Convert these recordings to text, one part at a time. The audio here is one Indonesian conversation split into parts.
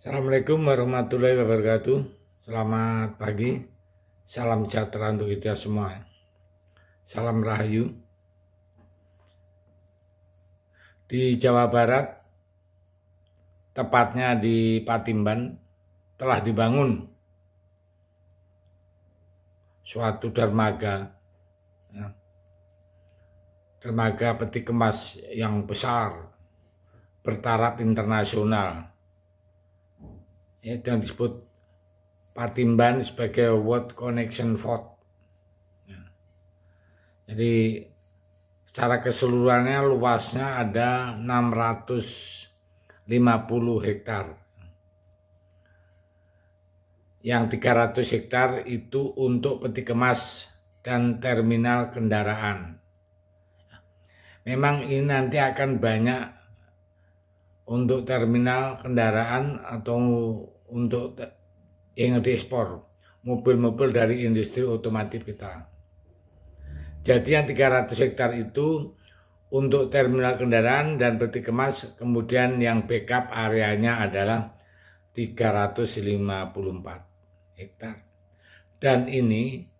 Assalamualaikum warahmatullahi wabarakatuh. Selamat pagi. Salam sejahtera untuk kita semua. Salam Rahayu. Di Jawa Barat, tepatnya di Patimban, telah dibangun suatu dermaga, dermaga peti kemas yang besar, bertaraf internasional. Dan disebut Patimban sebagai World Connection Port. Jadi secara keseluruhannya luasnya ada 650 hektar. Yang 300 hektar itu untuk peti kemas dan terminal kendaraan. Memang ini nanti akan banyak untuk terminal kendaraan atau untuk yang diekspor mobil-mobil dari industri otomotif kita. Jadi yang 300 hektar itu untuk terminal kendaraan dan peti kemas, kemudian yang backup areanya adalah 354 hektar. Dan ini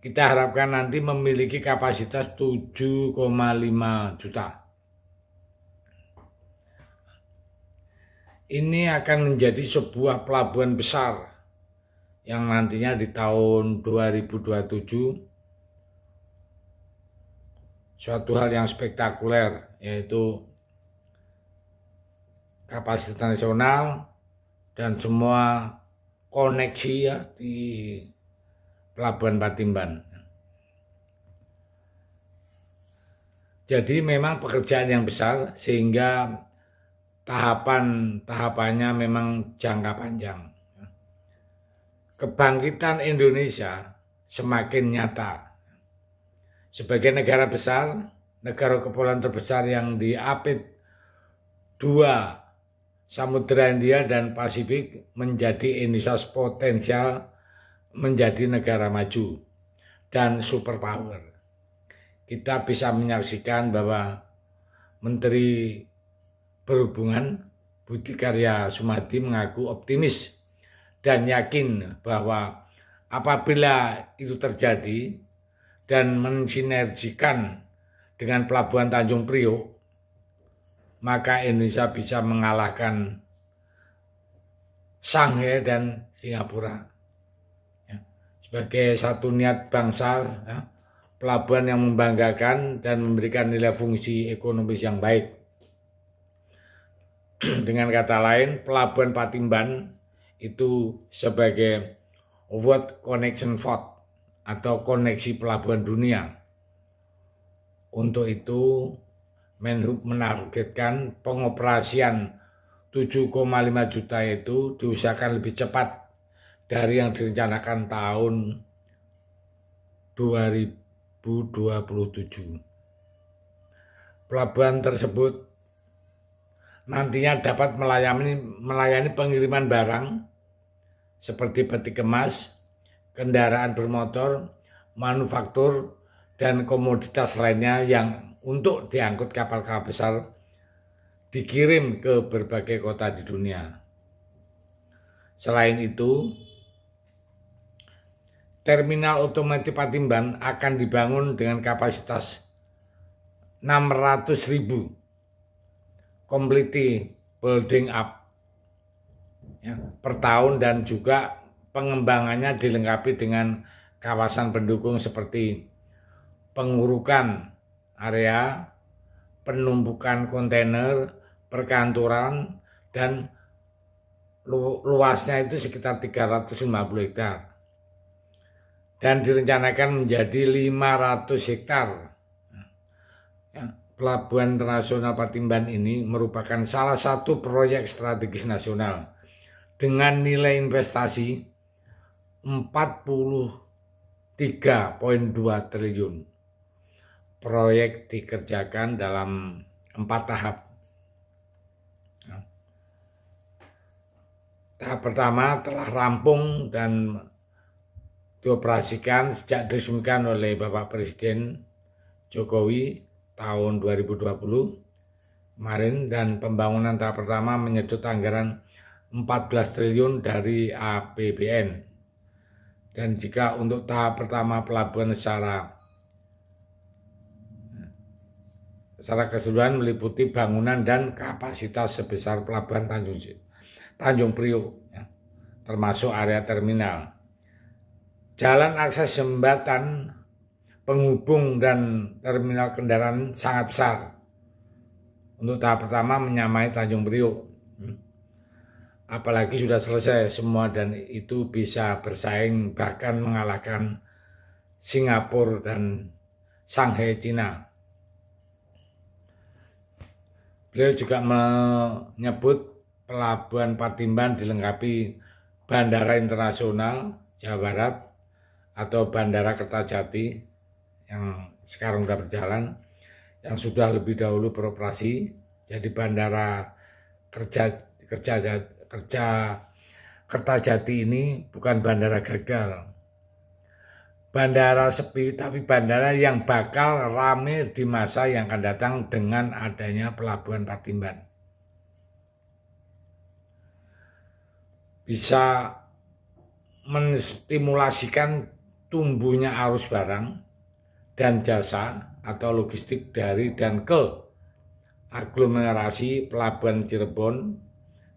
kita harapkan nanti memiliki kapasitas 7,5 juta. Ini akan menjadi sebuah pelabuhan besar yang nantinya di tahun 2027 suatu hal yang spektakuler, yaitu kapasitas nasional dan semua koneksi di Pelabuhan Patimban. Jadi memang pekerjaan yang besar sehingga tahapannya memang jangka panjang. Kebangkitan Indonesia semakin nyata. Sebagai negara besar, negara kepulauan terbesar yang diapit dua Samudra Hindia dan Pasifik, menjadi Indonesia potensial menjadi negara maju dan superpower. Kita bisa menyaksikan bahwa Menteri Perhubungan Budi Karya Sumadi mengaku optimis dan yakin bahwa apabila itu terjadi dan mensinergikan dengan Pelabuhan Tanjung Priok, maka Indonesia bisa mengalahkan Shanghai dan Singapura. Sebagai satu niat bangsa, pelabuhan yang membanggakan dan memberikan nilai fungsi ekonomis yang baik. Dengan kata lain, Pelabuhan Patimban itu sebagai World Connection Port atau koneksi pelabuhan dunia. Untuk itu, Menhub menargetkan pengoperasian 7,5 juta itu diusahakan lebih cepat dari yang direncanakan tahun 2027. Pelabuhan tersebut nantinya dapat melayani pengiriman barang seperti peti kemas, kendaraan bermotor, manufaktur, dan komoditas lainnya yang untuk diangkut kapal-kapal besar dikirim ke berbagai kota di dunia. Selain itu, terminal otomotif Patimban akan dibangun dengan kapasitas 600.000 completely building up per tahun, dan juga pengembangannya dilengkapi dengan kawasan pendukung seperti pengurukan area, penumpukan kontainer, perkantoran, dan luasnya itu sekitar 350 hektar. Dan direncanakan menjadi 500 hektar. Pelabuhan Internasional Patimban ini merupakan salah satu proyek strategis nasional dengan nilai investasi 43,2 triliun. Proyek dikerjakan dalam 4 tahap. Tahap pertama telah rampung dan dioperasikan sejak diresmikan oleh Bapak Presiden Jokowi tahun 2020 kemarin, dan pembangunan tahap pertama menyedot anggaran 14 triliun dari APBN. Dan jika untuk tahap pertama pelabuhan secara keseluruhan meliputi bangunan dan kapasitas sebesar pelabuhan Tanjung Priok, ya, termasuk area terminal, jalan akses jembatan penghubung dan terminal kendaraan sangat besar. Untuk tahap pertama menyamai Tanjung Priok. Apalagi sudah selesai semua dan itu bisa bersaing bahkan mengalahkan Singapura dan Shanghai, Cina. Beliau juga menyebut Pelabuhan Patimban dilengkapi Bandara Internasional Jawa Barat atau Bandara Kertajati yang sekarang sudah berjalan, yang sudah lebih dahulu beroperasi. Jadi Bandara Kertajati ini bukan bandara gagal, bandara sepi, tapi bandara yang bakal rame di masa yang akan datang dengan adanya Pelabuhan Patimban. Bisa menstimulasikan tumbuhnya arus barang dan jasa atau logistik dari dan ke aglomerasi Pelabuhan Cirebon,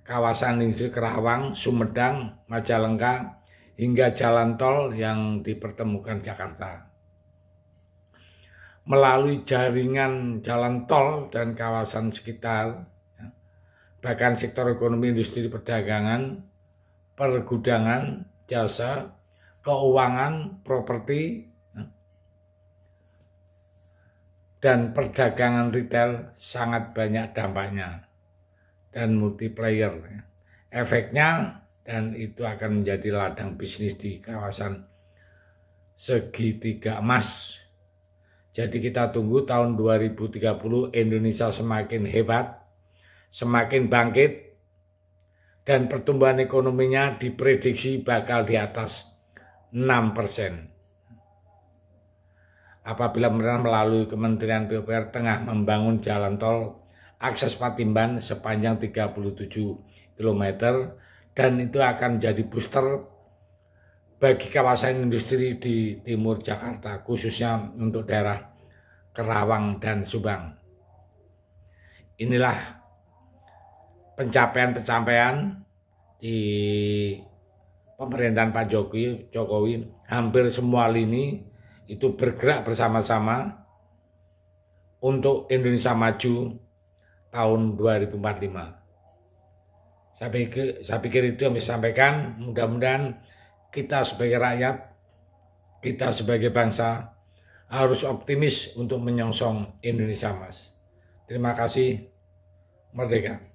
kawasan industri Kerawang, Sumedang, Majalengka, hingga jalan tol yang dipertemukan Jakarta. Melalui jaringan jalan tol dan kawasan sekitar, bahkan sektor ekonomi, industri, perdagangan, pergudangan, jasa, keuangan, properti, dan perdagangan retail sangat banyak dampaknya dan multiplayer efeknya, dan itu akan menjadi ladang bisnis di kawasan segitiga emas. Jadi kita tunggu tahun 2030 Indonesia semakin hebat, semakin bangkit, dan pertumbuhan ekonominya diprediksi bakal di atas 6%. Apabila melalui Kementerian PUPR tengah membangun jalan tol akses Patimban sepanjang 37 km, dan itu akan menjadi booster bagi kawasan industri di timur Jakarta, khususnya untuk daerah Kerawang dan Subang. Inilah pencapaian-pencapaian di pemerintahan Pak Jokowi. Hampir semua lini itu bergerak bersama-sama untuk Indonesia maju tahun 2045. Saya pikir itu yang bisa sampaikan. Mudah-mudahan kita sebagai rakyat, kita sebagai bangsa harus optimis untuk menyongsong Indonesia Emas. Terima kasih. Merdeka.